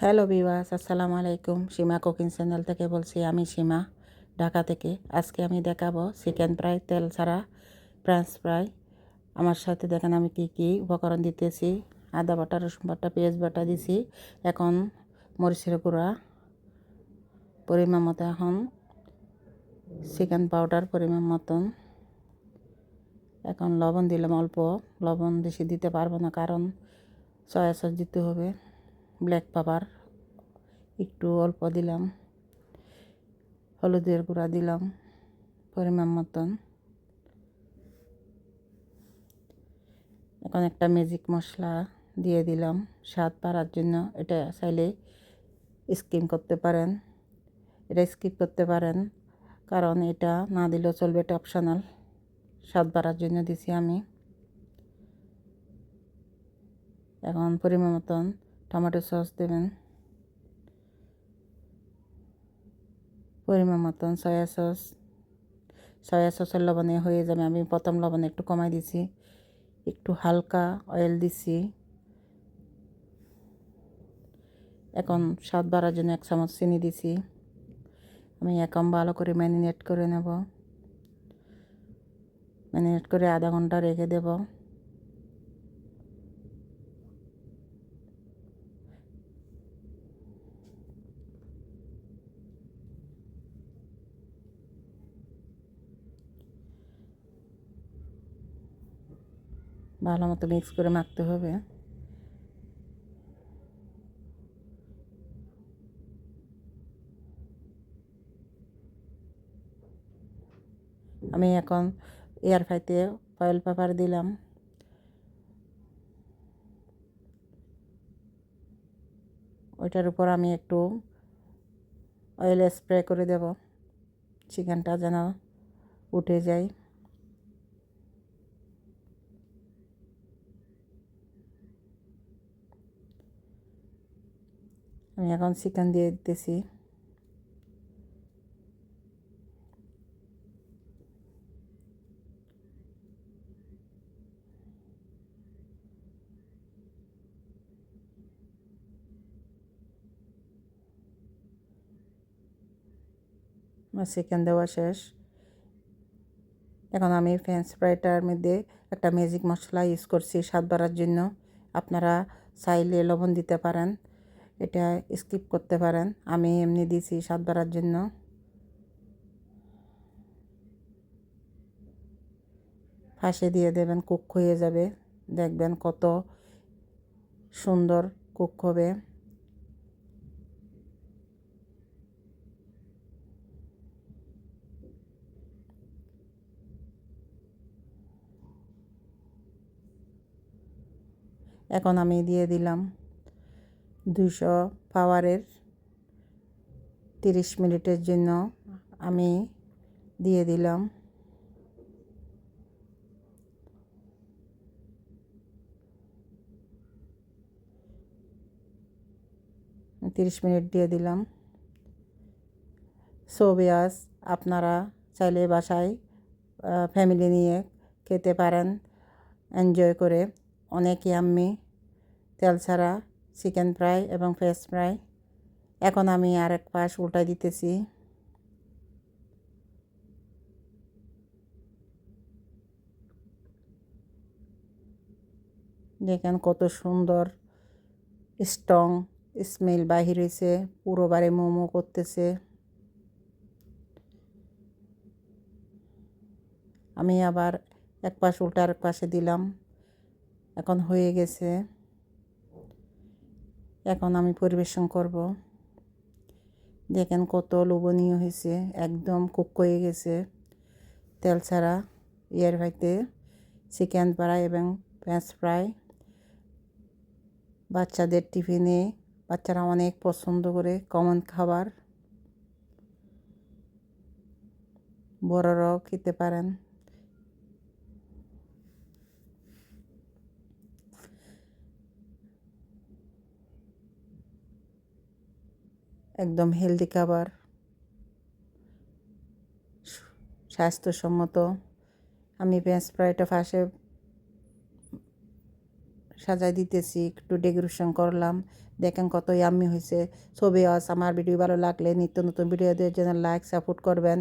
Hello viewers, আসসালামু আলাইকুম। সীমা cooking channel থেকে বলছি, আমি সীমা, ঢাকা থেকে। আজকে আমি দেখাবো চিকেন ফ্রাই, তেল ছাড়া ফ্রেঞ্চ ফ্রাই। আমার সাথে দেখেন আমি কি কি উপকরণ দিতেছি। আদা বাটা, রসুন বাটা, পেঁয়াজ বাটা দিছি। এখন মরিচের গুঁড়া পরিমাণ মতো, এখন চিকেন পাউডার পরিমাণ মতন, এখন লবণ দিলাম অল্প। লবণ বেশি দিতে পারবো না, কারণ সয়া সস দিতে হবে। ব্ল্যাক পেপার একটু অল্প দিলাম। হলুদের গুঁড়া দিলাম পরিমাণ মতন। এখন একটা ম্যাজিক মশলা দিয়ে দিলাম স্বাদ বাড়ার জন্য। এটা চাইলে স্কিপ করতে পারেন, এটা স্কিপ করতে পারেন, কারণ এটা না দিলেও চলবে, এটা অপশনাল। স্বাদ বাড়ার জন্য দিছি আমি। এখন পরিমাণ মতন টমেটো সস দেবেন, পরিমাণ মতন সয়া সস। সয়া সসের লবণে হয়ে যাবে। আমি প্রথম লবণে একটু কমাই দিছি, একটু হালকা অয়েল দিছি। এখন স্বাদ বাড়ার জন্য 1 চামচ চিনি দিছি। আমি এখন ভালো করে ম্যারিনেট করে নেব। ম্যারিনেট করে আধা ঘন্টা রেখে দেব। ভালো মতো মিক্স করে মাখতে হবে। আমি এখন এয়ার ফ্রাইতে ফয়েল পেপার দিলাম। ওইটার উপর আমি একটু অয়েল স্প্রে করে দেব, চিকেনটা যেন উঠে যায়। আমি এখন চিকেন দিয়ে দিতেছি। আমার চিকেন দেওয়া শেষ। এখন আমি ফ্রেঞ্চ ফ্রাইটার মধ্যে একটা ম্যাজিক মশলা ইউজ করছি স্বাদ বাড়ার জন্য। আপনারা চাইলে লবণ দিতে পারেন, এটা স্কিপ করতে পারেন। আমি এমনি দিছি স্বাদ বাড়ার জন্য। ফাঁসে দিয়ে দেবেন, কুক হয়ে যাবে। দেখবেন কত সুন্দর কুক হবে। এখন আমি দিয়ে দিলাম 200 পাওয়ারের 30 মিনিটের জন্য আমি দিয়ে দিলাম। তিরিশ মিনিট দিয়ে দিলাম। সোভিয়াস, আপনারা চাইলে বাসায় ফ্যামিলি নিয়ে খেতে পারেন এনজয় করে। অনেক ইয়াম্মি তেল ছাড়া চিকেন ফ্রাই এবং ফ্রেঞ্চ ফ্রাই। এখন আমি আরেক পাশ উল্টাই দিতেছি। দেখেন কত সুন্দর স্ট্রং স্মেল বাহির হয়েছে, পুরো বাড়ি মোমো করতেছে। আমি আবার এক পাশ উল্টা আরেক পাশে দিলাম। এখন হয়ে গেছে। এখন আমি পরিবেশন করব। দেখেন কত লোভনীয় হয়েছে, একদম কুক হয়ে গেছে। তেল ছাড়া এয়ার ফ্রাইতে চিকেন ফ্রাই এবং ফ্রেঞ্চ ফ্রাই। বাচ্চাদের টিফিনে বাচ্চারা অনেক পছন্দ করে, কমন খাবার। বড়রাও খেতে পারেন। একদম হেলদি খাবার, স্বাস্থ্যসম্মত। আমি ফ্রেঞ্চ ফ্রাইটা ফার্স্টে সাজাই দিতেছি, একটু ডেকোরেশন করলাম। দেখেন কত ইয়াম্মি হয়েছে। ছবি আমার ভিডিও ভালো লাগলে নিত্য নতুন ভিডিওদের জন্য লাইক সাপোর্ট করবেন।